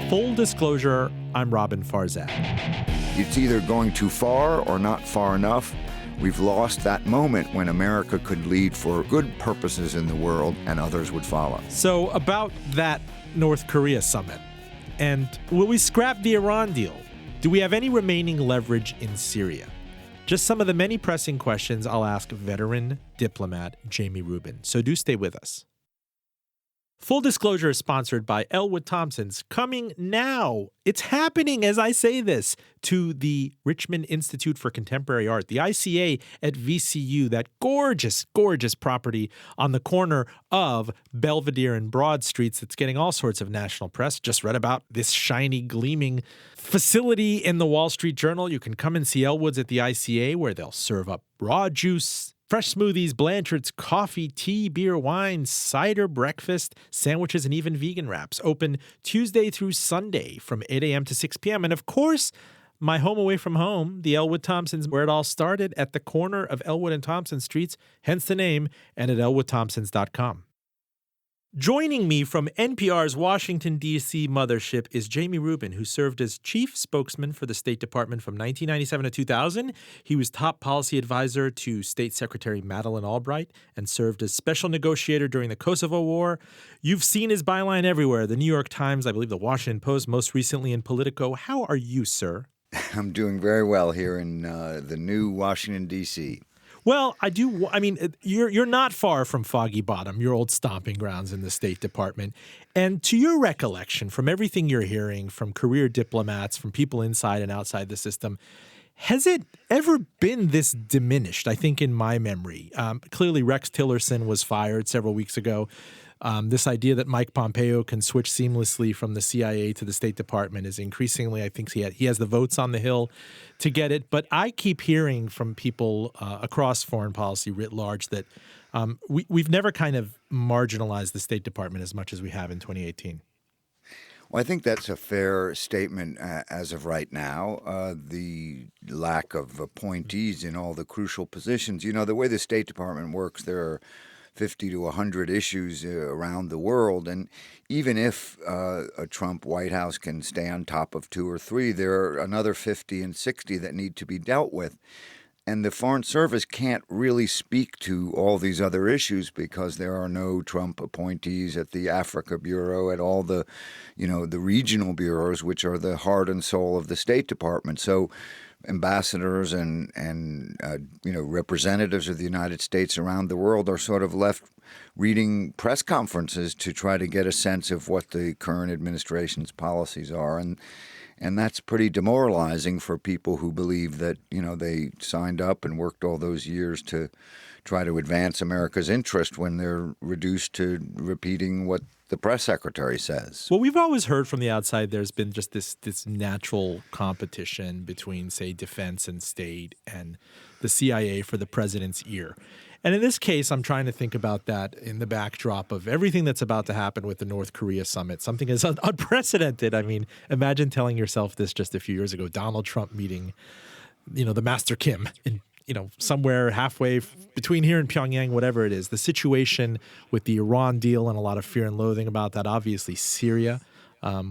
Full disclosure, I'm Robin Farzad. It's either going too far or not far enough. We've lost that moment when America could lead for good purposes in the world and others would follow. So about that North Korea summit, and will we scrap the Iran deal? Do we have any remaining leverage in Syria? Just some of the many pressing questions I'll ask veteran diplomat Jamie Rubin. So do stay with us. Full disclosure is sponsored by Elwood Thompson's Coming Now. It's happening as I say this to the Richmond Institute for Contemporary Art, the ICA at VCU, that gorgeous, gorgeous property on the corner of Belvedere and Broad Streets that's getting all sorts of national press. Just read about this shiny, gleaming facility in the Wall Street Journal. You can come and see Elwood's at the ICA where they'll serve up raw juice, fresh smoothies, Blanchard's, coffee, tea, beer, wine, cider, breakfast, sandwiches, and even vegan wraps. Open Tuesday through Sunday from 8 a.m. to 6 p.m. And of course, my home away from home, the Elwood Thompsons, where it all started at the corner of Elwood and Thompson Streets, hence the name, and at elwoodthompsons.com. Joining me from NPR's Washington, D.C. mothership is Jamie Rubin, who served as chief spokesman for the State Department from 1997 to 2000. He was top policy advisor to State Secretary Madeleine Albright and served as special negotiator during the Kosovo War. You've seen his byline everywhere, the New York Times, I believe the Washington Post, most recently in Politico. How are you, sir? I'm doing very well here in the new Washington, D.C. Well, you're not far from Foggy Bottom, your old stomping grounds in the State Department. And to your recollection, from everything you're hearing from career diplomats, from people inside and outside the system, has it ever been this diminished? I think in my memory, clearly Rex Tillerson was fired several weeks ago. This idea that Mike Pompeo can switch seamlessly from the CIA to the State Department is increasingly, I think he has the votes on the Hill to get it. But I keep hearing from people across foreign policy writ large that we've never kind of marginalized the State Department as much as we have in 2018. Well, I think that's a fair statement as of right now. The lack of appointees in all the crucial positions. You know, the way the State Department works, there are 50 to 100 issues around the world. And even if a Trump White House can stay on top of 2 or 3, there are another 50 and 60 that need to be dealt with. And the Foreign Service can't really speak to all these other issues because there are no Trump appointees at the Africa Bureau, at all the, the regional bureaus, which are the heart and soul of the State Department. So ambassadors and representatives of the United States around the world are sort of left reading press conferences to try to get a sense of what the current administration's policies are. And that's pretty demoralizing for people who believe that, they signed up and worked all those years to try to advance America's interest when they're reduced to repeating what the press secretary says. Well, we've always heard from the outside there's been just this natural competition between, say, defense and state and the CIA for the president's ear. And in this case, I'm trying to think about that in the backdrop of everything that's about to happen with the North Korea summit, something as unprecedented. I mean, imagine telling yourself this just a few years ago, Donald Trump meeting, the Master Kim in somewhere halfway between here and Pyongyang, whatever it is. The situation with the Iran deal and a lot of fear and loathing about that. Obviously, Syria,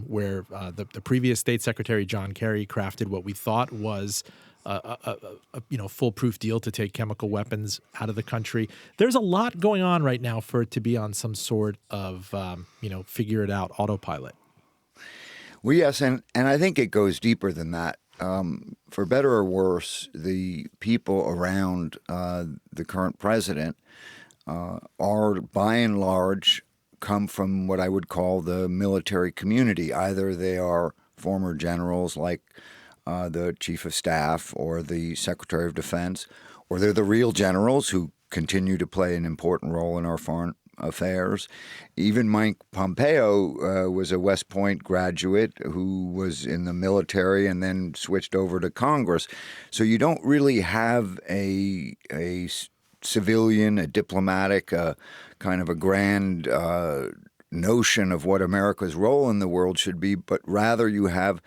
where the previous State Secretary John Kerry crafted what we thought was a foolproof deal to take chemical weapons out of the country. There's a lot going on right now for it to be on some sort of figure it out autopilot. Well, yes, and I think it goes deeper than that. For better or worse, the people around the current president are, by and large, come from what I would call the military community. Either they are former generals like the chief of staff or the secretary of defense, or they're the real generals who continue to play an important role in our foreign affairs. Even Mike Pompeo was a West Point graduate who was in the military and then switched over to Congress. So you don't really have a civilian, a diplomatic, kind of a grand notion of what America's role in the world should be, but rather you have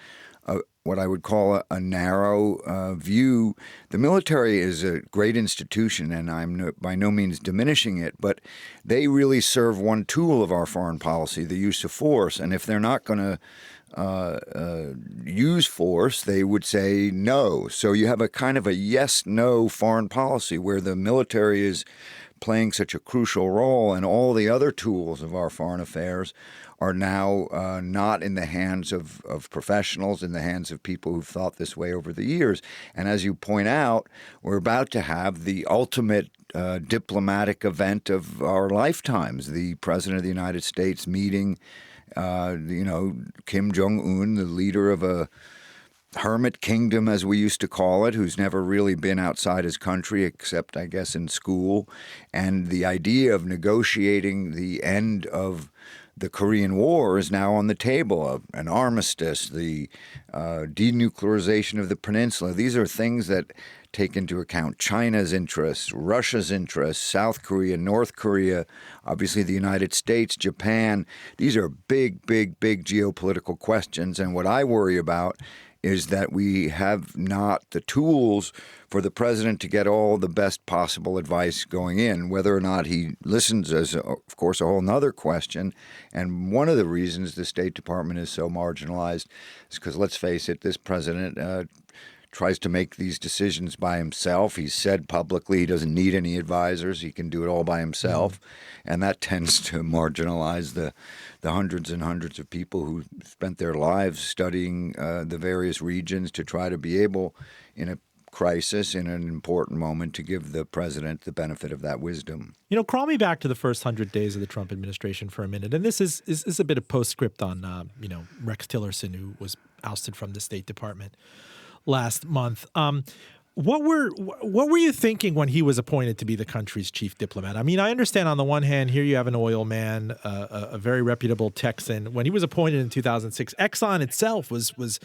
what I would call a narrow view. The military is a great institution, and I'm by no means diminishing it, but they really serve one tool of our foreign policy, the use of force. And if they're not going to use force, they would say no. So you have a kind of a yes-no foreign policy where the military is playing such a crucial role, and all the other tools of our foreign affairs are now not in the hands of professionals, in the hands of people who've thought this way over the years. And as you point out, we're about to have the ultimate diplomatic event of our lifetimes, the President of the United States meeting, Kim Jong-un, the leader of a hermit kingdom, as we used to call it, who's never really been outside his country except, I guess, in school. And the idea of negotiating the end of the Korean War is now on the table, an armistice, the denuclearization of the peninsula. These are things that take into account China's interests, Russia's interests, South Korea, North Korea, obviously the United States, Japan. These are big, big, big geopolitical questions. And what I worry about is that we have not the tools for the president to get all the best possible advice going in. Whether or not he listens is, of course, a whole nother question. And one of the reasons the State Department is so marginalized is because, let's face it, this president tries to make these decisions by himself. He's said publicly he doesn't need any advisors. He can do it all by himself. And that tends to marginalize the hundreds and hundreds of people who spent their lives studying the various regions to try to be able, in a crisis, in an important moment, to give the president the benefit of that wisdom. Crawl me back to the first 100 days of the Trump administration for a minute. And this is a bit of postscript on, Rex Tillerson, who was ousted from the State Department last month. What were you thinking when he was appointed to be the country's chief diplomat? I mean, I understand on the one hand, here you have an oil man, a very reputable Texan. When he was appointed in 2006, Exxon itself was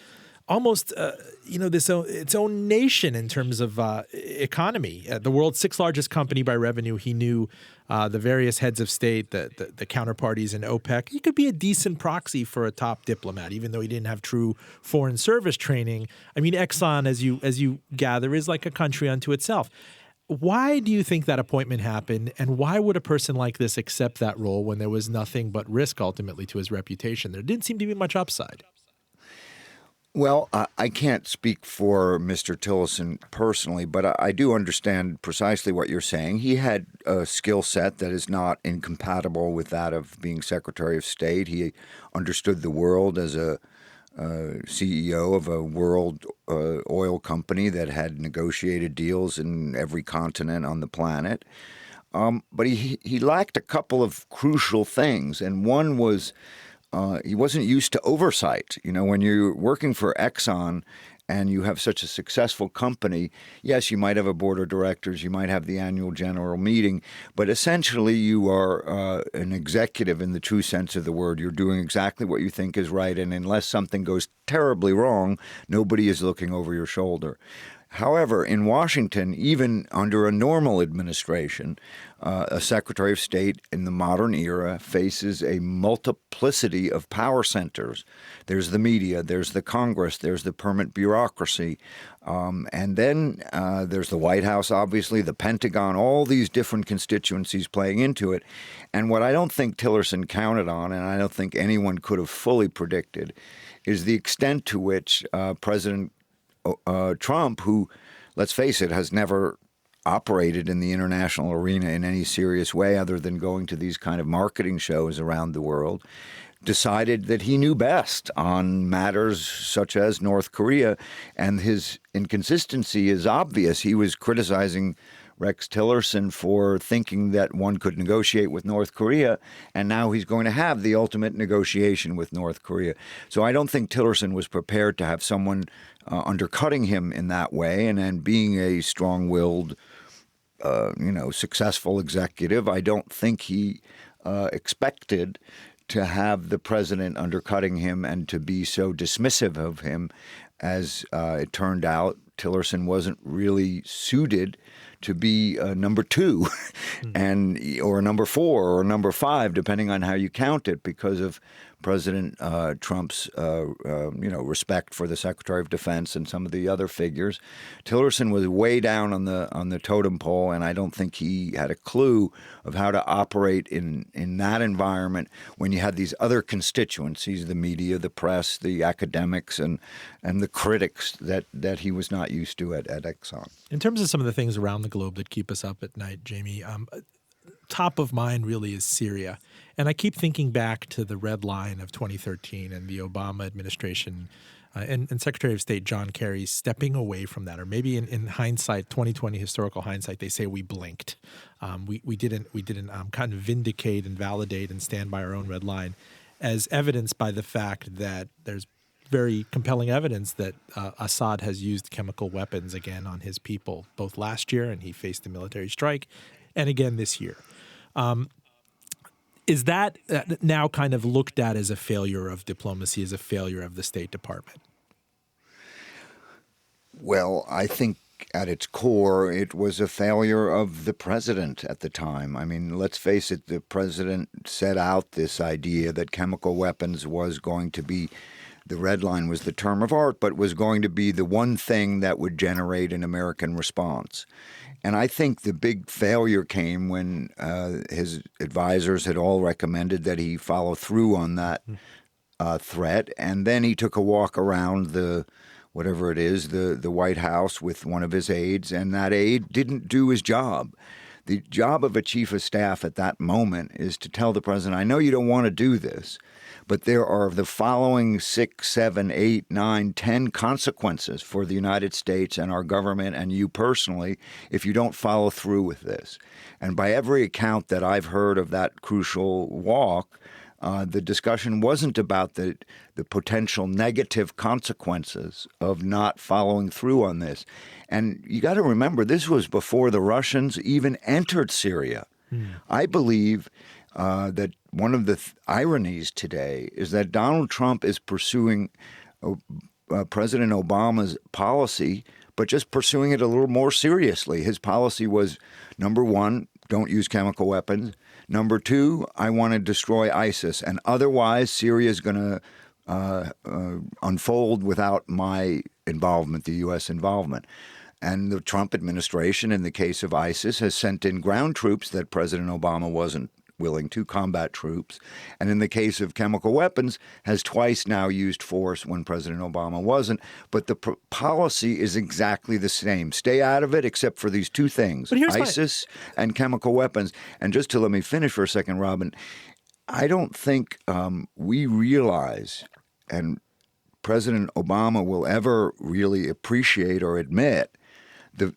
almost, its own nation in terms of economy. The world's sixth largest company by revenue. He knew the various heads of state, the counterparties in OPEC. He could be a decent proxy for a top diplomat, even though he didn't have true foreign service training. I mean, Exxon, as you gather, is like a country unto itself. Why do you think that appointment happened, and why would a person like this accept that role when there was nothing but risk ultimately to his reputation? There didn't seem to be much upside. Well, I can't speak for Mr. Tillerson personally, but I do understand precisely what you're saying. He had a skill set that is not incompatible with that of being Secretary of State. He understood the world as a CEO of a world oil company that had negotiated deals in every continent on the planet. But he lacked a couple of crucial things, and one was he wasn't used to oversight. When you're working for Exxon and you have such a successful company, yes, you might have a board of directors, you might have the annual general meeting, but essentially you are an executive in the true sense of the word. You're doing exactly what you think is right, and unless something goes terribly wrong, nobody is looking over your shoulder. However, in Washington, even under a normal administration, a Secretary of State in the modern era faces a multiplicity of power centers. There's the media, there's the Congress, there's the permanent bureaucracy, and then there's the White House, obviously, the Pentagon, all these different constituencies playing into it. And what I don't think Tillerson counted on, and I don't think anyone could have fully predicted, is the extent to which President Trump, who, let's face it, has never operated in the international arena in any serious way other than going to these kind of marketing shows around the world, decided that he knew best on matters such as North Korea. And his inconsistency is obvious. He was criticizing Rex Tillerson for thinking that one could negotiate with North Korea, and now he's going to have the ultimate negotiation with North Korea. So I don't think Tillerson was prepared to have someone undercutting him in that way, and then being a strong-willed, successful executive, I don't think he expected to have the president undercutting him and to be so dismissive of him. As it turned out, Tillerson wasn't really suited to be number 2 and or number 4 or number 5, depending on how you count it, because of President Trump's respect for the Secretary of Defense and some of the other figures. Tillerson was way down on the totem pole, and I don't think he had a clue of how to operate in that environment when you had these other constituencies, the media, the press, the academics, and the critics that he was not used to at Exxon. In terms of some of the things around the globe that keep us up at night, Jamie, top of mind really is Syria. And I keep thinking back to the red line of 2013 and the Obama administration and Secretary of State John Kerry stepping away from that. Or maybe in hindsight, 2020 historical hindsight, they say we blinked. We didn't kind of vindicate and validate and stand by our own red line, as evidenced by the fact that there's very compelling evidence that Assad has used chemical weapons again on his people, both last year, and he faced a military strike, and again this year. Is that now kind of looked at as a failure of diplomacy, as a failure of the State Department? Well, I think at its core, it was a failure of the president at the time. I mean, let's face it, the president set out this idea that chemical weapons was going to be, the red line was the term of art, but was going to be the one thing that would generate an American response. And I think the big failure came when his advisors had all recommended that he follow through on that threat. And then he took a walk around the White House with one of his aides, and that aide didn't do his job. The job of a chief of staff at that moment is to tell the president, I know you don't want to do this, but there are the following 6, 7, 8, 9, 10 consequences for the United States and our government and you personally if you don't follow through with this. And by every account that I've heard of that crucial walk, the discussion wasn't about the potential negative consequences of not following through on this. And you got to remember, this was before the Russians even entered Syria. I believe that one of the ironies today is that Donald Trump is pursuing President Obama's policy, but just pursuing it a little more seriously. His policy was, number 1, don't use chemical weapons. Number 2, I want to destroy ISIS, and otherwise Syria is going to unfold without my involvement, the U.S. involvement. And the Trump administration, in the case of ISIS, has sent in ground troops that President Obama wasn't willing to, combat troops. And in the case of chemical weapons, has twice now used force when President Obama wasn't. But the policy is exactly the same. Stay out of it except for these 2 things, ISIS and chemical weapons. And just to let me finish for a second, Robin, I don't think we realize, and President Obama will ever really appreciate or admit, the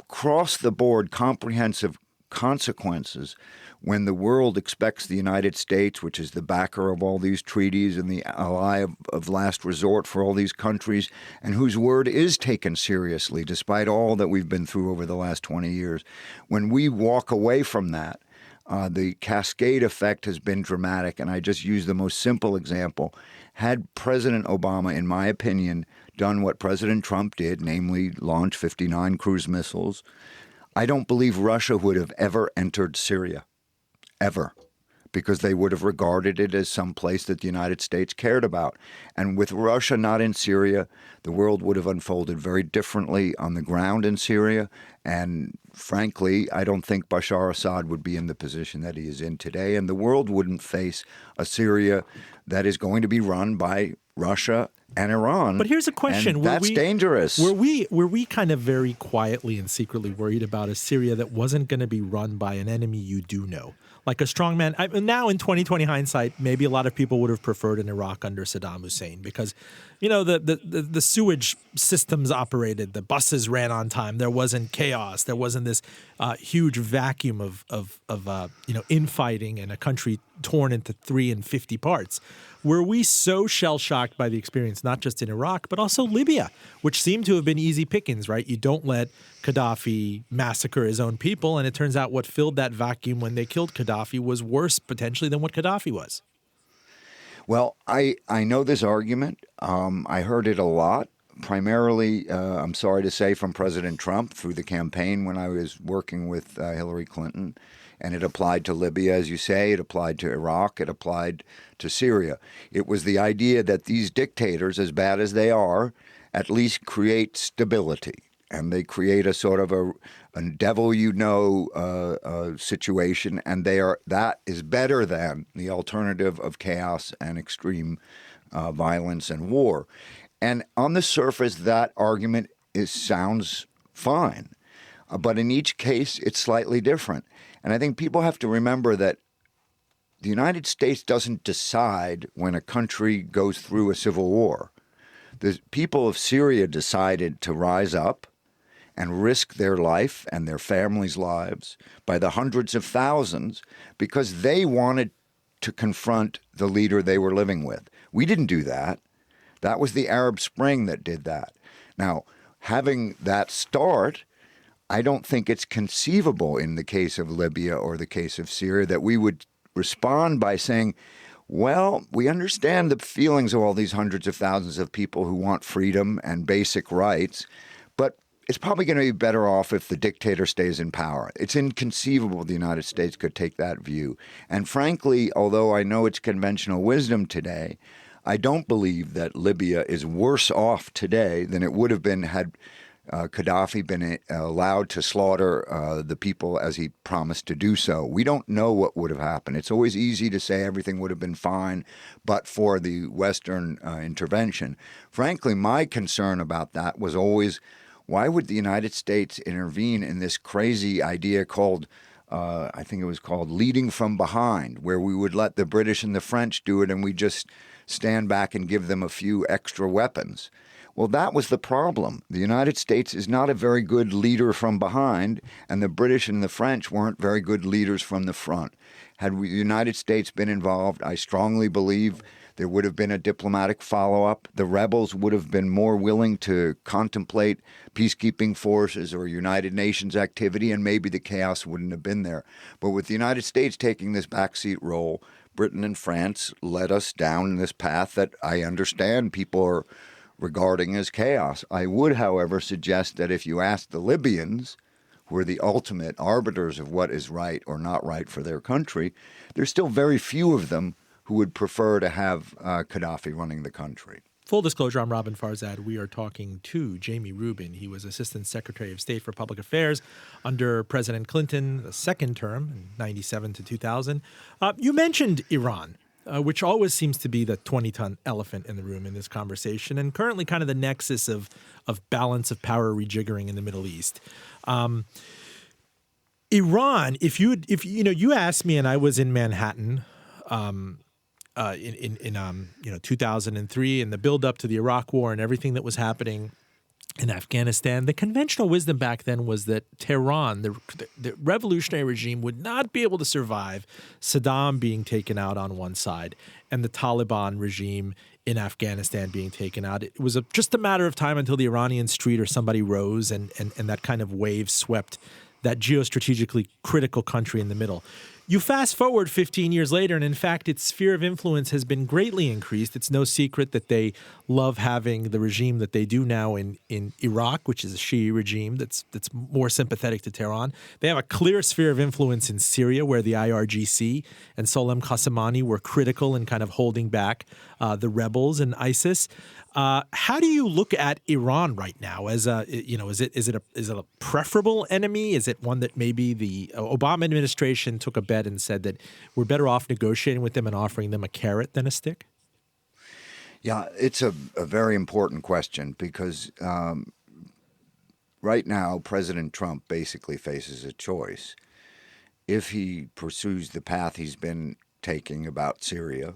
cross-the-board comprehensive consequences when the world expects the United States, which is the backer of all these treaties and the ally of last resort for all these countries, and whose word is taken seriously despite all that we've been through over the last 20 years. When we walk away from that, the cascade effect has been dramatic. And I just use the most simple example. Had President Obama, in my opinion, done what President Trump did, namely launch 59 cruise missiles, I don't believe Russia would have ever entered Syria. Ever, because they would have regarded it as some place that the United States cared about. And with Russia not in Syria, the world would have unfolded very differently on the ground in Syria. And frankly, I don't think Bashar Assad would be in the position that he is in today. And the world wouldn't face a Syria that is going to be run by Russia and Iran. But here's a question. And that's dangerous. Were we kind of very quietly and secretly worried about a Syria that wasn't going to be run by an enemy you do know? Like a strong man. Now in 2020 hindsight, maybe a lot of people would have preferred an Iraq under Saddam Hussein because, the sewage systems operated, the buses ran on time, there wasn't chaos, there wasn't this huge vacuum of infighting and a country torn into 3 and 50 parts. Were we so shell-shocked by the experience, not just in Iraq, but also Libya, which seemed to have been easy pickings, right? You don't let Gaddafi massacre his own people, and it turns out what filled that vacuum when they killed Gaddafi was worse, potentially, than what Gaddafi was. Well, I know this argument. I heard it a lot primarily, I'm sorry to say, from President Trump through the campaign when I was working with Hillary Clinton. And it applied to Libya, as you say. It applied to Iraq. It applied to Syria. It was the idea that these dictators, as bad as they are, at least create stability. And they create a sort of a devil situation, and that is better than the alternative of chaos and extreme violence and war. And on the surface, that argument sounds fine, but in each case, it's slightly different. And I think people have to remember that the United States doesn't decide when a country goes through a civil war. The people of Syria decided to rise up and risk their life and their families' lives by the hundreds of thousands because they wanted to confront the leader they were living with. We didn't do that. That was the Arab Spring that did that. Now, having that start, I don't think it's conceivable in the case of Libya or the case of Syria that we would respond by saying, well, we understand the feelings of all these hundreds of thousands of people who want freedom and basic rights, but it's probably going to be better off if the dictator stays in power. It's inconceivable the United States could take that view. And frankly, although I know it's conventional wisdom today, I don't believe that Libya is worse off today than it would have been had Gaddafi been allowed to slaughter the people as he promised to do so. We don't know what would have happened. It's always easy to say everything would have been fine but for the Western intervention. Frankly, my concern about that was always, why would the United States intervene in this crazy idea called, I think it was called leading from behind, where we would let the British and the French do it and we just stand back and give them a few extra weapons? Well, that was the problem. The United States is not a very good leader from behind, and the British and the French weren't very good leaders from the front. Had the United States been involved, I strongly believe there would have been a diplomatic follow-up. The rebels would have been more willing to contemplate peacekeeping forces or United Nations activity, and maybe the chaos wouldn't have been there. But with the United States taking this backseat role, Britain and France led us down this path that I understand people are regarding as chaos. I would, however, suggest that if you ask the Libyans, who are the ultimate arbiters of what is right or not right for their country, there's still very few of them who would prefer to have Gaddafi running the country. Full disclosure, I'm Robin Farzad. We are talking to Jamie Rubin. He was Assistant Secretary of State for Public Affairs under President Clinton, the second term, in 97 to 2000. You mentioned Iran, which always seems to be the 20-ton elephant in the room in this conversation, and currently kind of the nexus of balance of power rejiggering in the Middle East. Iran, if you asked me, and I was in Manhattan in 2003, and the build-up to the Iraq War and everything that was happening in Afghanistan, the conventional wisdom back then was that Tehran, the revolutionary regime, would not be able to survive Saddam being taken out on one side and the Taliban regime in Afghanistan being taken out. It was just a matter of time until the Iranian street or somebody rose and that kind of wave swept that geostrategically critical country in the middle. You fast forward 15 years later, and in fact, its sphere of influence has been greatly increased. It's no secret that they love having the regime that they do now in Iraq, which is a Shia regime that's more sympathetic to Tehran. They have a clear sphere of influence in Syria, where the IRGC and Solem Qassemani were critical in kind of holding back the rebels and ISIS. How do you look at Iran right now? As is it a preferable enemy? Is it one that maybe the Obama administration took a bet and said that we're better off negotiating with them and offering them a carrot than a stick? Yeah, it's a very important question because right now President Trump basically faces a choice. If he pursues the path he's been taking about Syria,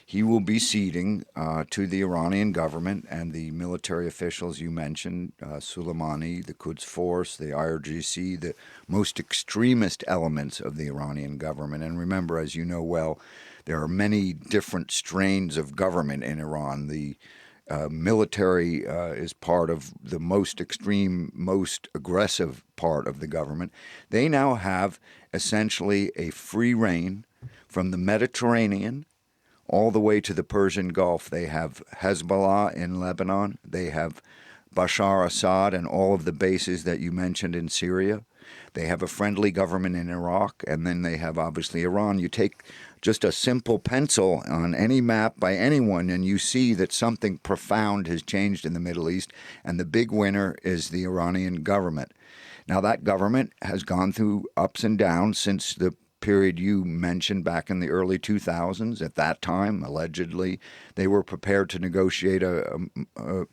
he will be ceding to the Iranian government and the military officials you mentioned, Soleimani, the Quds Force, the IRGC, the most extremist elements of the Iranian government. And remember, as you know well, there are many different strains of government in Iran. The military is part of the most extreme, most aggressive part of the government. They now have essentially a free rein from the Mediterranean all the way to the Persian Gulf. They have Hezbollah in Lebanon. They have Bashar Assad and all of the bases that you mentioned in Syria. They have a friendly government in Iraq, and then they have obviously Iran. You take just a simple pencil on any map by anyone, and you see that something profound has changed in the Middle East, and the big winner is the Iranian government. Now, that government has gone through ups and downs since the period you mentioned back in the early 2000s. At that time, allegedly, they were prepared to negotiate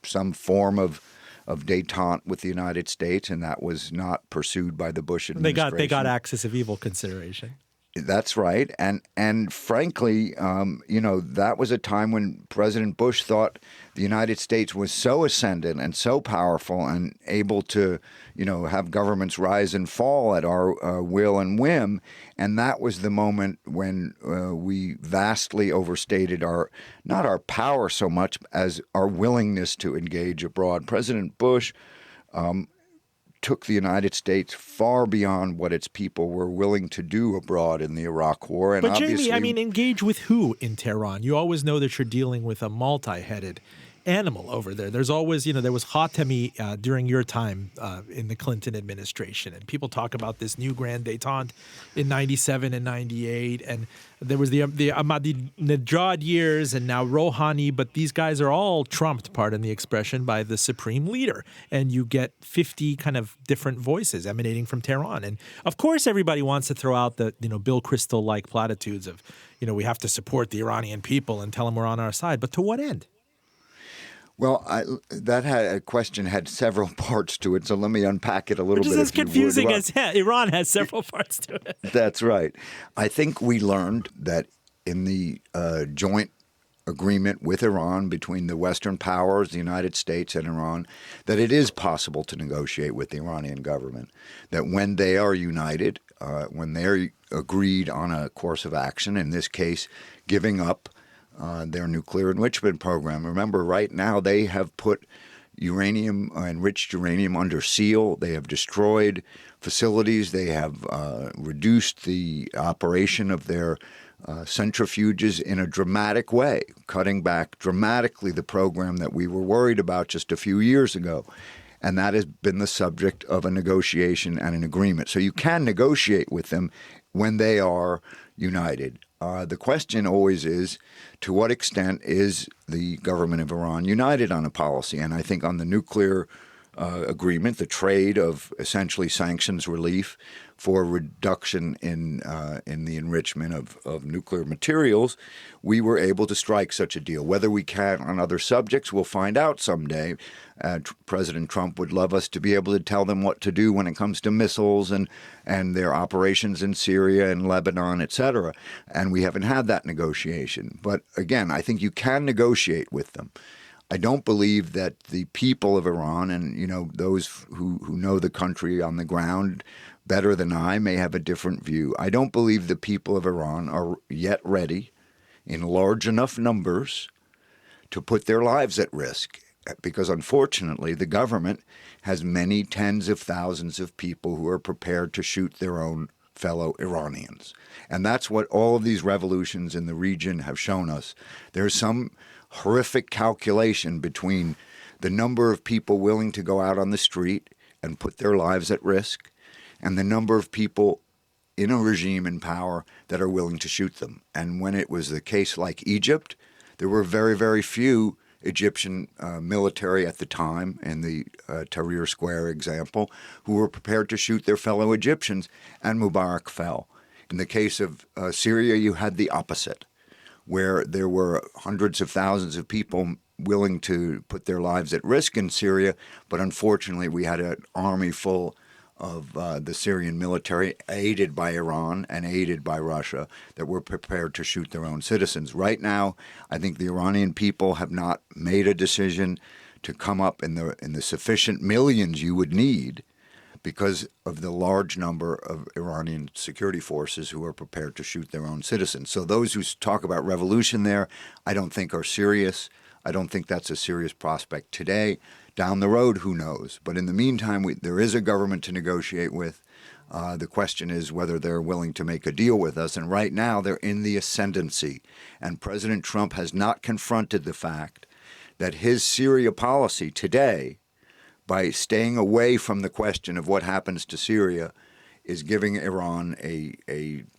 some form of détente with the United States, and that was not pursued by the Bush administration. They got axis of evil consideration. That's right. And frankly, that was a time when President Bush thought the United States was so ascendant and so powerful and able to, have governments rise and fall at our will and whim. And that was the moment when we vastly overstated not our power so much as our willingness to engage abroad. President Bush took the United States far beyond what its people were willing to do abroad in the Iraq War. And but Jamie, engage with who in Tehran? You always know that you're dealing with a multi-headed animal over there. There's always, there was Khatami during your time in the Clinton administration, and people talk about this new grand détente in 97 and 98, and there was the Ahmadinejad years, and now Rouhani, but these guys are all trumped, pardon the expression, by the supreme leader, and you get 50 kind of different voices emanating from Tehran. And of course, everybody wants to throw out the, Bill Kristol-like platitudes of, we have to support the Iranian people and tell them we're on our side, but to what end? Well, that question had several parts to it, so let me unpack it a little bit. Which is as confusing as Iran has several parts to it. That's right. I think we learned that in the joint agreement with Iran between the Western powers, the United States and Iran, that it is possible to negotiate with the Iranian government, that when they are united, when they're agreed on a course of action, in this case, giving up their nuclear enrichment program. Remember, right now they have put enriched uranium under seal. They have destroyed facilities. They have reduced the operation of their centrifuges in a dramatic way, cutting back dramatically the program that we were worried about just a few years ago. And that has been the subject of a negotiation and an agreement. So you can negotiate with them when they are united. The question always is, to what extent is the government of Iran united on a policy? And I think on the nuclear agreement, the trade of essentially sanctions relief for reduction in the enrichment of nuclear materials, we were able to strike such a deal. Whether we can on other subjects, we'll find out someday. President Trump would love us to be able to tell them what to do when it comes to missiles and their operations in Syria and Lebanon, et cetera. And we haven't had that negotiation. But again, I think you can negotiate with them. I don't believe that the people of Iran and, those who know the country on the ground better than I may have a different view. I don't believe the people of Iran are yet ready in large enough numbers to put their lives at risk, because unfortunately the government has many tens of thousands of people who are prepared to shoot their own fellow Iranians. And that's what all of these revolutions in the region have shown us. There's some horrific calculation between the number of people willing to go out on the street and put their lives at risk and the number of people in a regime in power that are willing to shoot them. And when it was the case like Egypt, there were very, very few Egyptian military at the time, in the Tahrir Square example, who were prepared to shoot their fellow Egyptians, and Mubarak fell. In the case of Syria, you had the opposite, where there were hundreds of thousands of people willing to put their lives at risk in Syria, but unfortunately we had an army full of the Syrian military, aided by Iran and aided by Russia, that were prepared to shoot their own citizens. Right now, I think the Iranian people have not made a decision to come up in the sufficient millions you would need because of the large number of Iranian security forces who are prepared to shoot their own citizens. So those who talk about revolution there, I don't think are serious. I don't think that's a serious prospect today. Down the road, who knows? But in the meantime, there is a government to negotiate with. The question is whether they're willing to make a deal with us. And right now, they're in the ascendancy. And President Trump has not confronted the fact that his Syria policy today, by staying away from the question of what happens to Syria, is giving Iran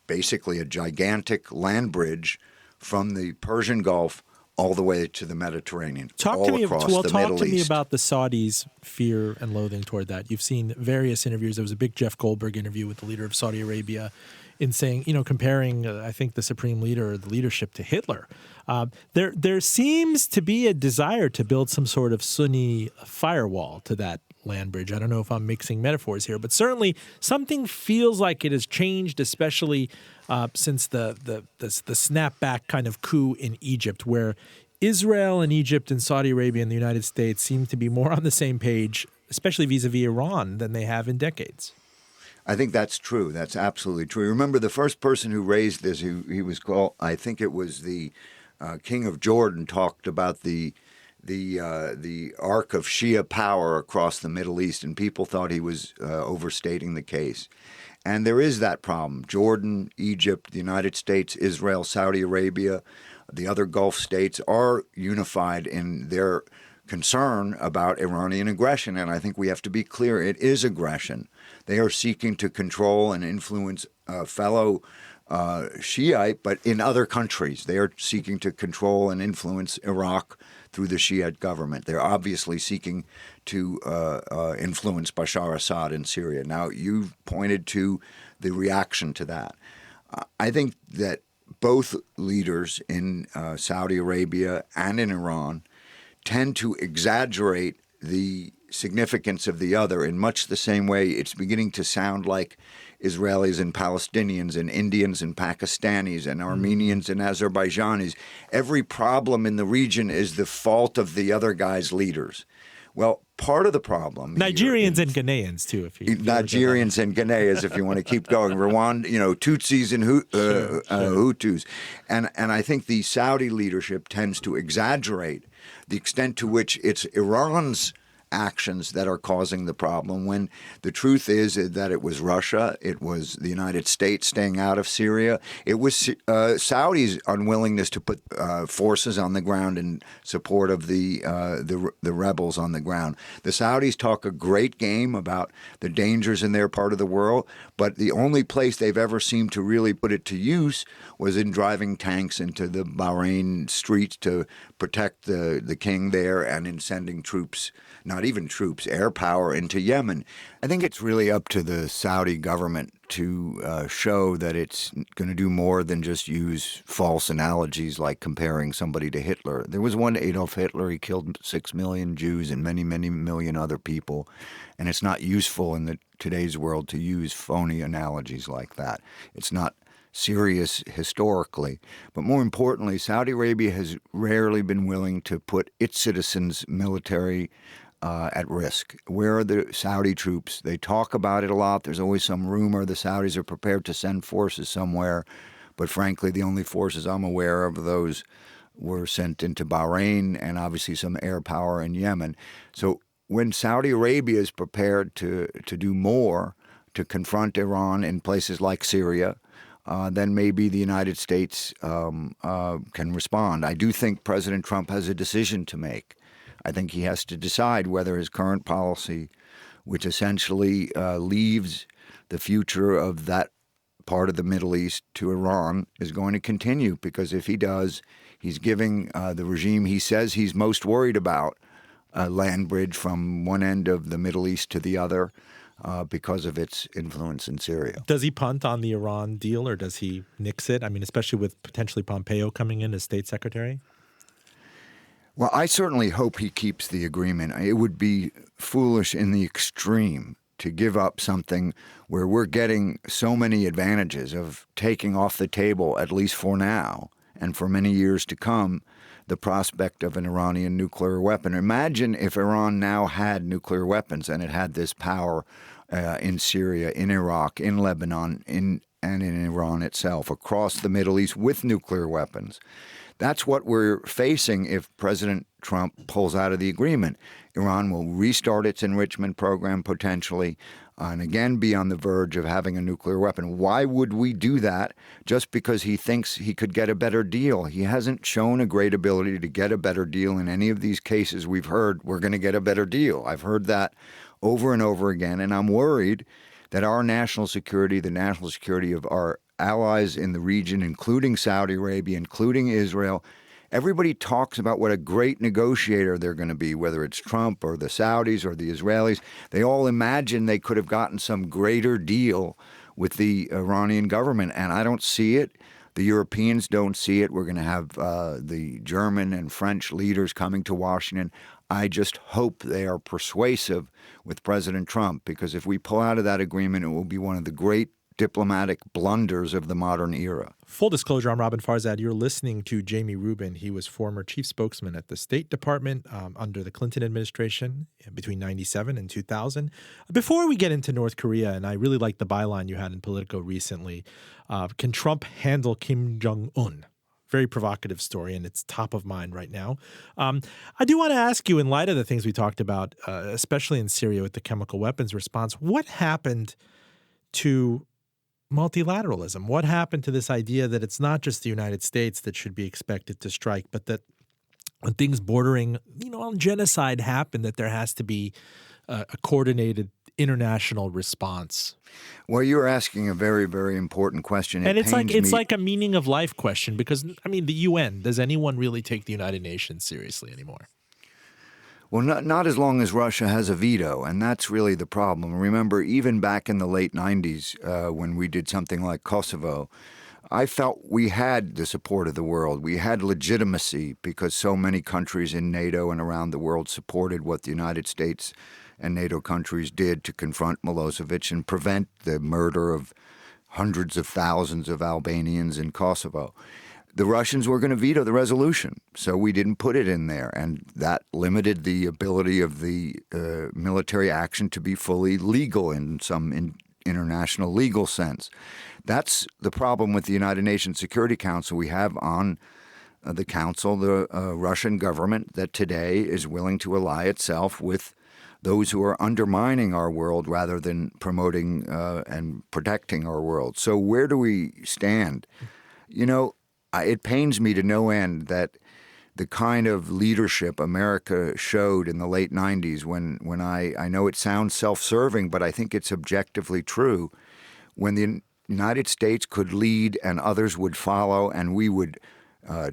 basically a gigantic land bridge from the Persian Gulf all the way to the Mediterranean, Talk to me about the Saudis' fear and loathing toward that. You've seen various interviews. There was a big Jeff Goldberg interview with the leader of Saudi Arabia in saying, comparing, I think, the supreme leader or the leadership to Hitler. There seems to be a desire to build some sort of Sunni firewall to that land bridge. I don't know if I'm mixing metaphors here, but certainly something feels like it has changed, especially since the snapback kind of coup in Egypt, where Israel and Egypt and Saudi Arabia and the United States seem to be more on the same page, especially vis-a-vis Iran, than they have in decades. I think that's true. That's absolutely true. Remember, the first person who raised this, he was called, I think it was the King of Jordan, talked about the arc of Shia power across the Middle East, and people thought he was overstating the case. And there is that problem. Jordan, Egypt, the United States, Israel, Saudi Arabia, the other Gulf states are unified in their concern about Iranian aggression. And I think we have to be clear, it is aggression. They are seeking to control and influence fellow Shiite, but in other countries. They are seeking to control and influence Iraq through the Shiite government. They're obviously seeking to influence Bashar Assad in Syria. Now, you've pointed to the reaction to that. I think that both leaders in Saudi Arabia and in Iran tend to exaggerate the significance of the other in much the same way it's beginning to sound like Israelis and Palestinians and Indians and Pakistanis and Armenians and Azerbaijanis. Every problem in the region is the fault of the other guy's leaders. Well, part of the problem... Nigerians and Ghanaians, too. Nigerians and Ghanaians, if you want to keep going. Rwanda, Tutsis and Hutus. And I think the Saudi leadership tends to exaggerate the extent to which it's Iran's actions that are causing the problem, when the truth is that it was Russia, it was the United States staying out of Syria, it was Saudi's unwillingness to put forces on the ground in support of the rebels on the ground. The Saudis talk a great game about the dangers in their part of the world, but the only place they've ever seemed to really put it to use was in driving tanks into the Bahrain streets to protect the king there, and in sending troops, not even troops, air power into Yemen. I think it's really up to the Saudi government to show that it's going to do more than just use false analogies like comparing somebody to Hitler. There was one Adolf Hitler. He killed 6 million Jews and many, many million other people. And it's not useful in today's world to use phony analogies like that. It's not serious historically. But more importantly, Saudi Arabia has rarely been willing to put its citizens' military at risk. Where are the Saudi troops? They talk about it a lot. There's always some rumor the Saudis are prepared to send forces somewhere. But frankly, the only forces I'm aware of, those were sent into Bahrain and obviously some air power in Yemen. So when Saudi Arabia is prepared to do more to confront Iran in places like Syria, then maybe the United States can respond. I do think President Trump has a decision to make. I think he has to decide whether his current policy, which essentially leaves the future of that part of the Middle East to Iran, is going to continue. Because if he does, he's giving the regime he says he's most worried about a land bridge from one end of the Middle East to the other because of its influence in Syria. Does he punt on the Iran deal, or does he nix it? I mean, especially with potentially Pompeo coming in as state secretary? Well, I certainly hope he keeps the agreement. It would be foolish in the extreme to give up something where we're getting so many advantages of taking off the table, at least for now, and for many years to come, the prospect of an Iranian nuclear weapon. Imagine if Iran now had nuclear weapons and it had this power in Syria, in Iraq, in Lebanon, and in Iran itself, across the Middle East with nuclear weapons. That's what we're facing if President Trump pulls out of the agreement. Iran will restart its enrichment program potentially and again be on the verge of having a nuclear weapon. Why would we do that just because he thinks he could get a better deal? He hasn't shown a great ability to get a better deal in any of these cases we've heard we're going to get a better deal. I've heard that over and over again, and I'm worried that our national security, the national security of our allies in the region, including Saudi Arabia, including Israel, everybody talks about what a great negotiator they're going to be, whether it's Trump or the Saudis or the Israelis. They all imagine they could have gotten some greater deal with the Iranian government, and I don't see it. The Europeans don't see it. We're going to have the German and French leaders coming to Washington. I just hope they are persuasive with President Trump, because if we pull out of that agreement, it will be one of the great diplomatic blunders of the modern era. Full disclosure, I'm Robin Farzad. You're listening to Jamie Rubin. He was former chief spokesman at the State Department under the Clinton administration between 1997 and 2000. Before we get into North Korea, and I really like the byline you had in Politico recently, can Trump handle Kim Jong-un? Very provocative story, and it's top of mind right now. I do want to ask you, in light of the things we talked about, especially in Syria with the chemical weapons response, what happened to multilateralism? What happened to this idea that it's not just the United States that should be expected to strike, but that when things bordering, on genocide happen, that there has to be a coordinated international response? Well, you're asking a very, very important question. And it's like a meaning of life question, because, the UN, does anyone really take the United Nations seriously anymore? Well, not as long as Russia has a veto, and that's really the problem. Remember, even back in the late 90s, when we did something like Kosovo, I felt we had the support of the world. We had legitimacy because so many countries in NATO and around the world supported what the United States and NATO countries did to confront Milosevic and prevent the murder of hundreds of thousands of Albanians in Kosovo. The Russians were going to veto the resolution, so we didn't put it in there, and that limited the ability of the military action to be fully legal in some international legal sense. That's the problem with the United Nations Security Council. We have on the council the Russian government that today is willing to ally itself with those who are undermining our world rather than promoting and protecting our world. So where do we stand? It pains me to no end that the kind of leadership America showed in the late 90s when I know it sounds self-serving, but I think it's objectively true, when the United States could lead and others would follow, and we would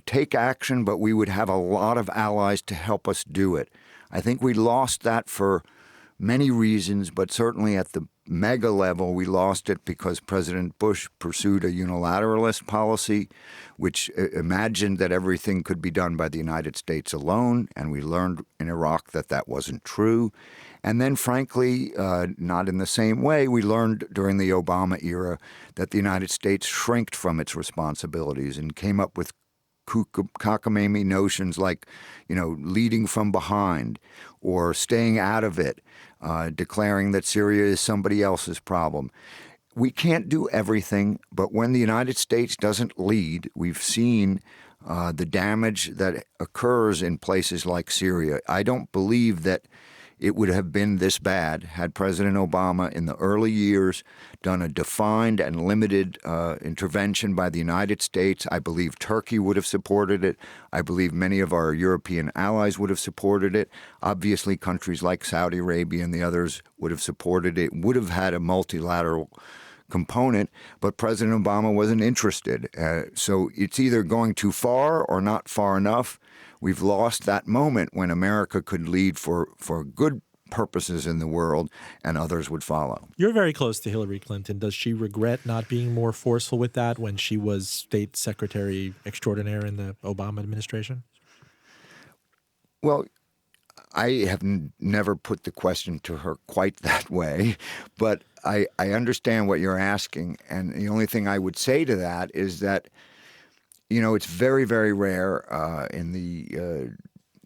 take action, but we would have a lot of allies to help us do it. I think we lost that for many reasons, but certainly at the mega level, we lost it because President Bush pursued a unilateralist policy, which imagined that everything could be done by the United States alone, and we learned in Iraq that that wasn't true. And then, frankly, not in the same way, we learned during the Obama era that the United States shrinked from its responsibilities and came up with cockamamie notions like, leading from behind or staying out of it, declaring that Syria is somebody else's problem. We can't do everything, but when the United States doesn't lead, we've seen the damage that occurs in places like Syria. I don't believe that it would have been this bad had President Obama in the early years done a defined and limited intervention by the United States. I believe Turkey would have supported it. I believe many of our European allies would have supported it. Obviously, countries like Saudi Arabia and the others would have supported it, would have had a multilateral component, but President Obama wasn't interested. So it's either going too far or not far enough. We've lost that moment when America could lead for good purposes in the world and others would follow. You're very close to Hillary Clinton. Does she regret not being more forceful with that when she was state secretary extraordinaire in the Obama administration? Well, I have never put the question to her quite that way, but I understand what you're asking. And the only thing I would say to that is that, it's very, very rare in the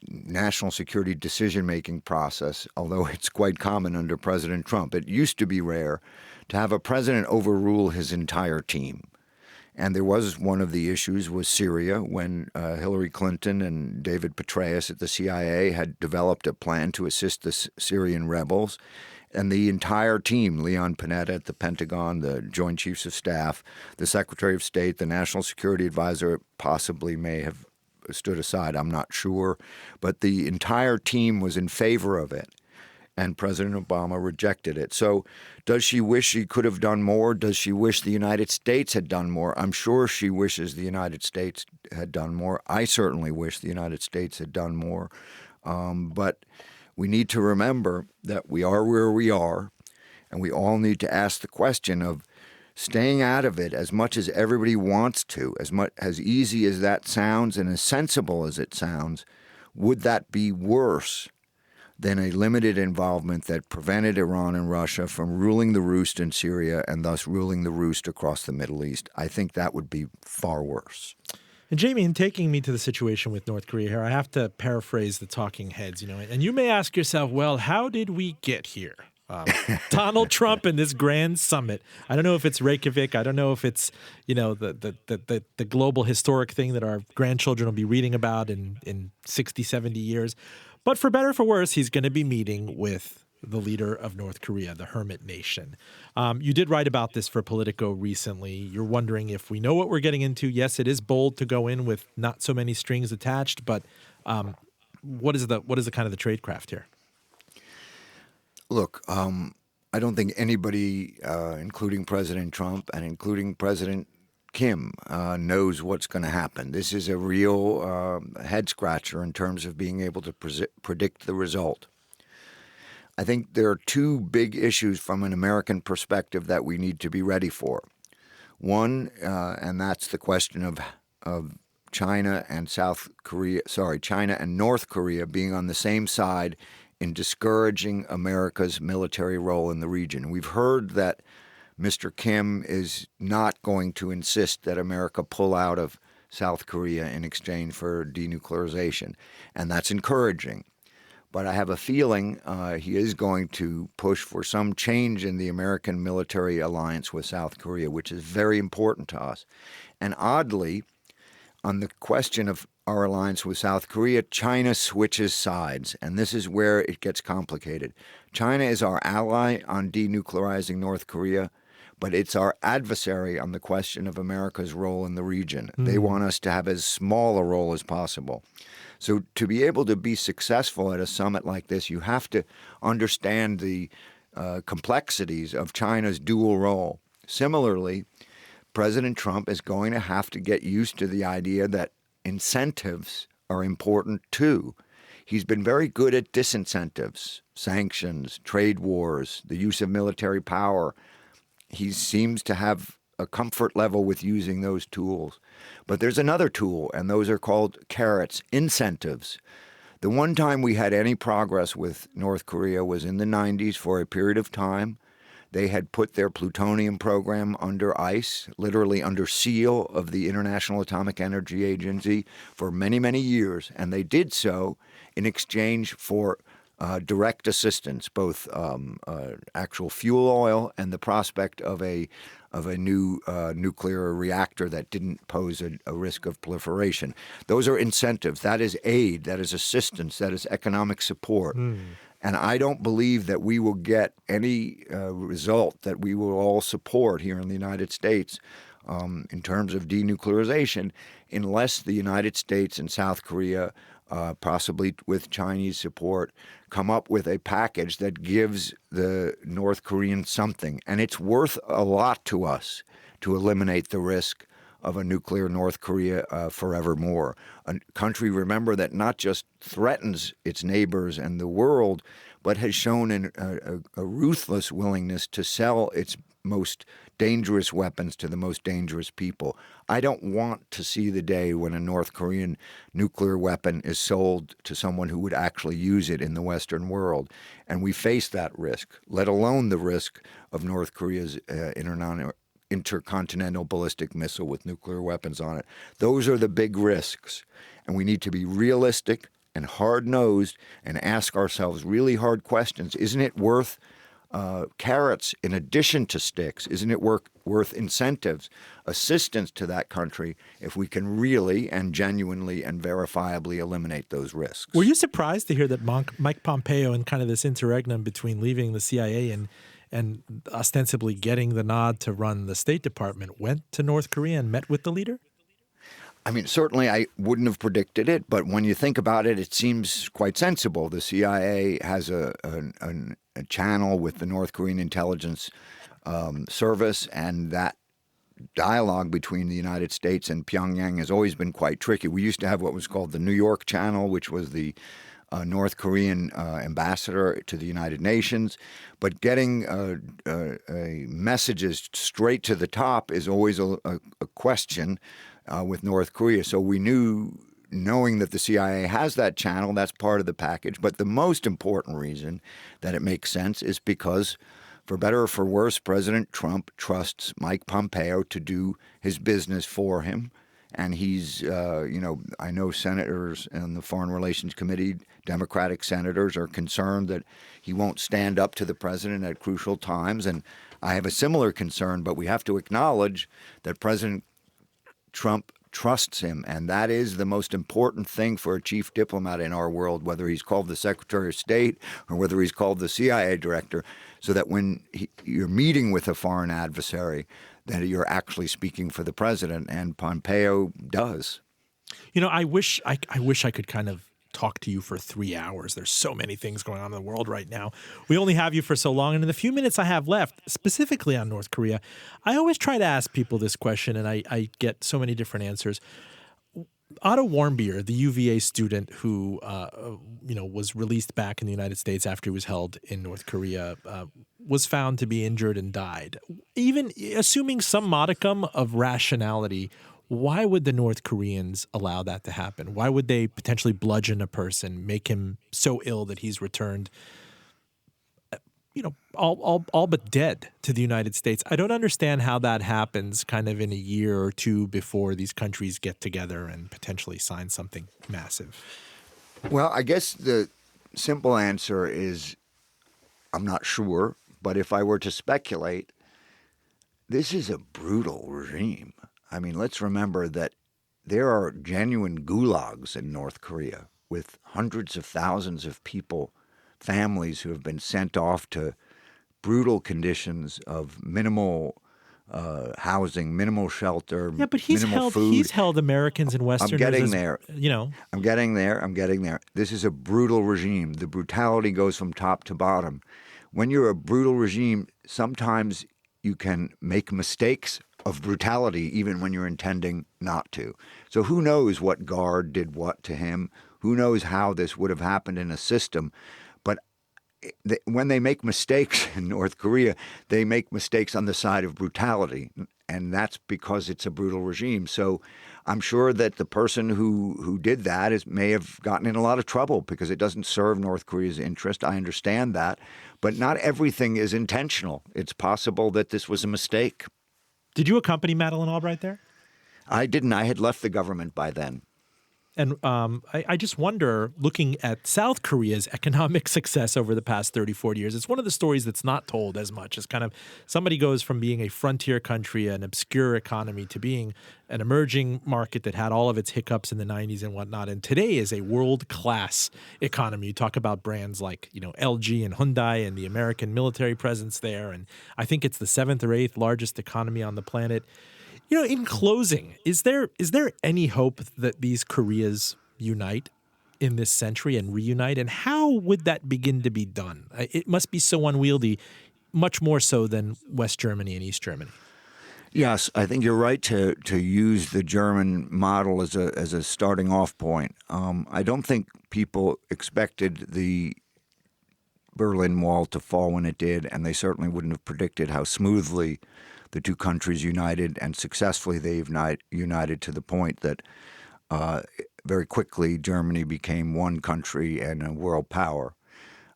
national security decision-making process, although it's quite common under President Trump. It used to be rare to have a president overrule his entire team. And there was one of the issues was Syria, when Hillary Clinton and David Petraeus at the CIA had developed a plan to assist the Syrian rebels. And the entire team, Leon Panetta at the Pentagon, the Joint Chiefs of Staff, the Secretary of State, the National Security Advisor possibly may have stood aside, I'm not sure. But the entire team was in favor of it. And President Obama rejected it. So does she wish she could have done more? Does she wish the United States had done more? I'm sure she wishes the United States had done more. I certainly wish the United States had done more. But we need to remember that we are where we are, and we all need to ask the question of staying out of it as much as everybody wants to, as easy as that sounds and as sensible as it sounds. Would that be worse than a limited involvement that prevented Iran and Russia from ruling the roost in Syria and thus ruling the roost across the Middle East? I think that would be far worse. And Jamie, in taking me to the situation with North Korea here, I have to paraphrase the talking heads, and you may ask yourself, well, how did we get here? Donald Trump and this grand summit. I don't know if it's Reykjavik. I don't know if it's, the global historic thing that our grandchildren will be reading about in 60, 70 years. But for better or for worse, he's going to be meeting with the leader of North Korea, the hermit nation. You did write about this for Politico recently. You're wondering if we know what we're getting into. Yes, it is bold to go in with not so many strings attached, but what is the kind of the tradecraft here? Look, I don't think anybody, including President Trump and including President Kim, knows what's going to happen. This is a real head-scratcher in terms of being able to predict the result. I think there are two big issues from an American perspective that we need to be ready for. One, and that's the question of China and China and North Korea being on the same side in discouraging America's military role in the region. We've heard that Mr. Kim is not going to insist that America pull out of South Korea in exchange for denuclearization, and that's encouraging. But I have a feeling he is going to push for some change in the American military alliance with South Korea, which is very important to us. And oddly, on the question of our alliance with South Korea, China switches sides, and this is where it gets complicated. China is our ally on denuclearizing North Korea, but it's our adversary on the question of America's role in the region. They want us to have as small a role as possible. So to be able to be successful at a summit like this, you have to understand the complexities of China's dual role. Similarly, President Trump is going to have to get used to the idea that incentives are important too. He's been very good at disincentives, sanctions, trade wars, the use of military power. He seems to have a comfort level with using those tools. But there's another tool, and those are called carrots, incentives. The one time we had any progress with North Korea was in the 90s for a period of time. They had put their plutonium program under ice, literally under seal of the International Atomic Energy Agency for many, many years. And they did so in exchange for direct assistance, both actual fuel oil and the prospect of a new nuclear reactor that didn't pose a risk of proliferation. Those are incentives. That is aid. That is assistance. That is economic support. And I don't believe that we will get any result that we will all support here in the United States in terms of denuclearization unless the United States and South Korea, possibly with Chinese support, come up with a package that gives the North Koreans something. And it's worth a lot to us to eliminate the risk of a nuclear North Korea forevermore. A country, remember, that not just threatens its neighbors and the world, but has shown a ruthless willingness to sell its most dangerous weapons to the most dangerous people. I don't want to see the day when a North Korean nuclear weapon is sold to someone who would actually use it in the Western world. And we face that risk, let alone the risk of North Korea's intercontinental ballistic missile with nuclear weapons on it. Those are the big risks. And we need to be realistic and hard-nosed and ask ourselves really hard questions. Isn't it worth carrots in addition to sticks? Isn't it worth incentives, assistance to that country if we can really and genuinely and verifiably eliminate those risks? Were you surprised to hear that Mike Pompeo, and kind of this interregnum between leaving the CIA and ostensibly getting the nod to run the State Department, went to North Korea and met with the leader? I mean, certainly I wouldn't have predicted it, but when you think about it, it seems quite sensible. The CIA has a channel with the North Korean intelligence service, and that dialogue between the United States and Pyongyang has always been quite tricky. We used to have what was called the New York Channel, which was the North Korean ambassador to the United Nations, but getting messages straight to the top is always a question with North Korea. So we knew, knowing that the CIA has that channel, that's part of the package. But the most important reason that it makes sense is because, for better or for worse, President Trump trusts Mike Pompeo to do his business for him. And he's, I know senators in the Foreign Relations Committee, Democratic senators, are concerned that he won't stand up to the president at crucial times. And I have a similar concern, but we have to acknowledge that President Trump trusts him, and that is the most important thing for a chief diplomat in our world, whether he's called the Secretary of State or whether he's called the CIA director, so that when you're meeting with a foreign adversary, that you're actually speaking for the president, and Pompeo does. You know, I wish I could kind of talk to you for 3 hours. There's so many things going on in the world right now. We only have you for so long, and in the few minutes I have left, specifically on North Korea, I always try to ask people this question, and I get so many different answers. Otto Warmbier, the UVA student who was released back in the United States after he was held in North Korea, was found to be injured and died. Even assuming some modicum of rationality, why would the North Koreans allow that to happen? Why would they potentially bludgeon a person, make him so ill that he's returned, all but dead to the United States? I don't understand how that happens kind of in a year or two before these countries get together and potentially sign something massive. Well, I guess the simple answer is I'm not sure, but if I were to speculate, this is a brutal regime. I mean, let's remember that there are genuine gulags in North Korea with hundreds of thousands of people, families who have been sent off to brutal conditions of minimal housing, minimal shelter, yeah, but he's held Americans and Westerners. I'm getting there. I'm getting there. This is a brutal regime. The brutality goes from top to bottom. When you're a brutal regime, sometimes you can make mistakes of brutality even when you're intending not to. So who knows what guard did what to him? Who knows how this would have happened in a system? But when they make mistakes in North Korea, they make mistakes on the side of brutality, and that's because it's a brutal regime. So I'm sure that the person who did that may have gotten in a lot of trouble because it doesn't serve North Korea's interest. I understand that, but not everything is intentional. It's possible that this was a mistake. Did you accompany Madeleine Albright there? I didn't. I had left the government by then. And I just wonder, looking at South Korea's economic success over the past 30, 40 years, it's one of the stories that's not told as much. It's kind of somebody goes from being a frontier country, an obscure economy, to being an emerging market that had all of its hiccups in the 90s and whatnot. And today is a world-class economy. You talk about brands like, LG and Hyundai and the American military presence there. And I think it's the 7th or 8th largest economy on the planet. In closing, is there any hope that these Koreas unite in this century and reunite? And how would that begin to be done? It must be so unwieldy, much more so than West Germany and East Germany. Yes, I think you're right to use the German model as a starting off point. I don't think people expected the Berlin Wall to fall when it did, and they certainly wouldn't have predicted how smoothly the two countries united, and successfully they've united to the point that very quickly Germany became one country and a world power.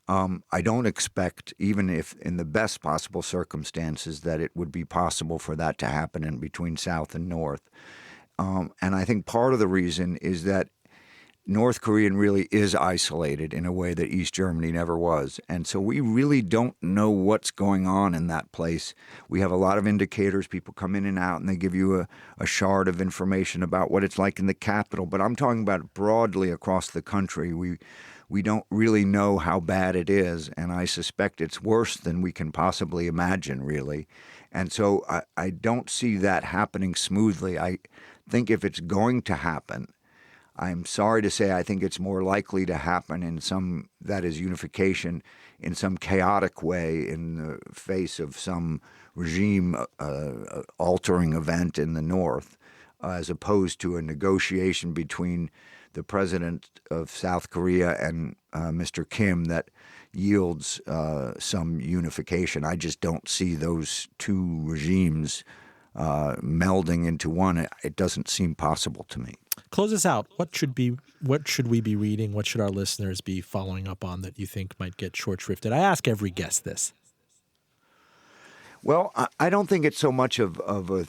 I don't expect, even if in the best possible circumstances, that it would be possible for that to happen in between South and North. And I think part of the reason is that North Korea really is isolated in a way that East Germany never was. And so we really don't know what's going on in that place. We have a lot of indicators. People come in and out, and they give you a shard of information about what it's like in the capital. But I'm talking about broadly across the country. We don't really know how bad it is, and I suspect it's worse than we can possibly imagine, really. And so I don't see that happening smoothly. I think if it's going to happen, I'm sorry to say I think it's more likely to happen in some, that is unification, in some chaotic way in the face of some regime altering event in the North, as opposed to a negotiation between the president of South Korea and Mr. Kim that yields some unification. I just don't see those two regimes melding into one. It doesn't seem possible to me. Close us out. What should we be reading? What should our listeners be following up on that you think might get short shrifted? I ask every guest this. Well, I don't think it's so much of a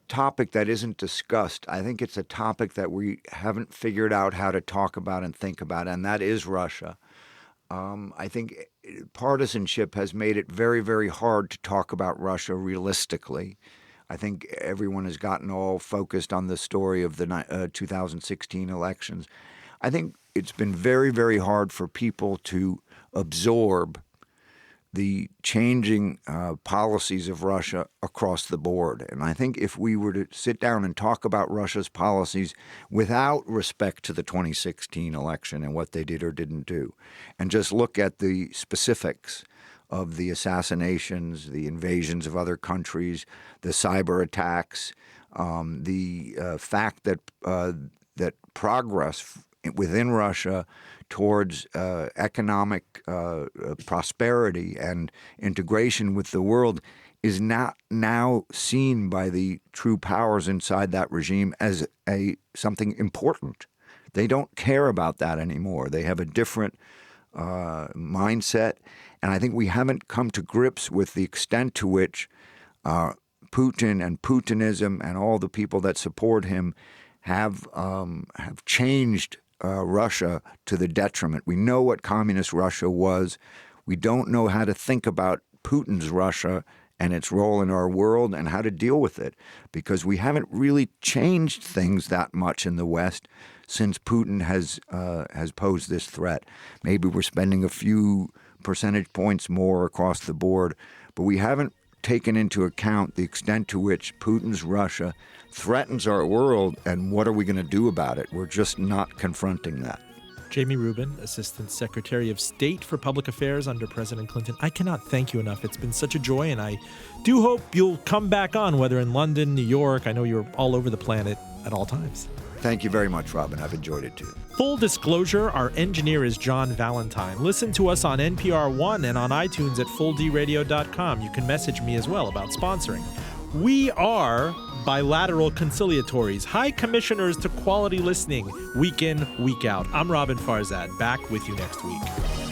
topic that isn't discussed. I think it's a topic that we haven't figured out how to talk about and think about, and that is Russia. I think partisanship has made it very, very hard to talk about Russia realistically. I think everyone has gotten all focused on the story of the 2016 elections. I think it's been very, very hard for people to absorb the changing policies of Russia across the board. And I think if we were to sit down and talk about Russia's policies without respect to the 2016 election and what they did or didn't do, and just look at the specifics of the assassinations, the invasions of other countries, the cyber attacks, the fact that that progress within Russia towards economic prosperity and integration with the world is not now seen by the true powers inside that regime as something important. They don't care about that anymore. They have a different mindset. And I think we haven't come to grips with the extent to which Putin and Putinism and all the people that support him have changed Russia to the detriment. We know what communist Russia was. We don't know how to think about Putin's Russia and its role in our world and how to deal with it, because we haven't really changed things that much in the West since Putin has posed this threat. Maybe we're spending a few percentage points more across the board, but we haven't taken into account the extent to which Putin's Russia threatens our world, and what are we going to do about it? We're just not confronting that. Jamie Rubin, Assistant Secretary of State for Public Affairs under President Clinton. I cannot thank you enough. It's been such a joy, and I do hope you'll come back on, whether in London, New York. I know you're all over the planet at all times. Thank you very much, Robin. I've enjoyed it too. Full disclosure, our engineer is John Valentine. Listen to us on NPR One and on iTunes at fulldradio.com. You can message me as well about sponsoring. We are bilateral conciliatories, high commissioners to quality listening, week in, week out. I'm Robin Farzad, back with you next week.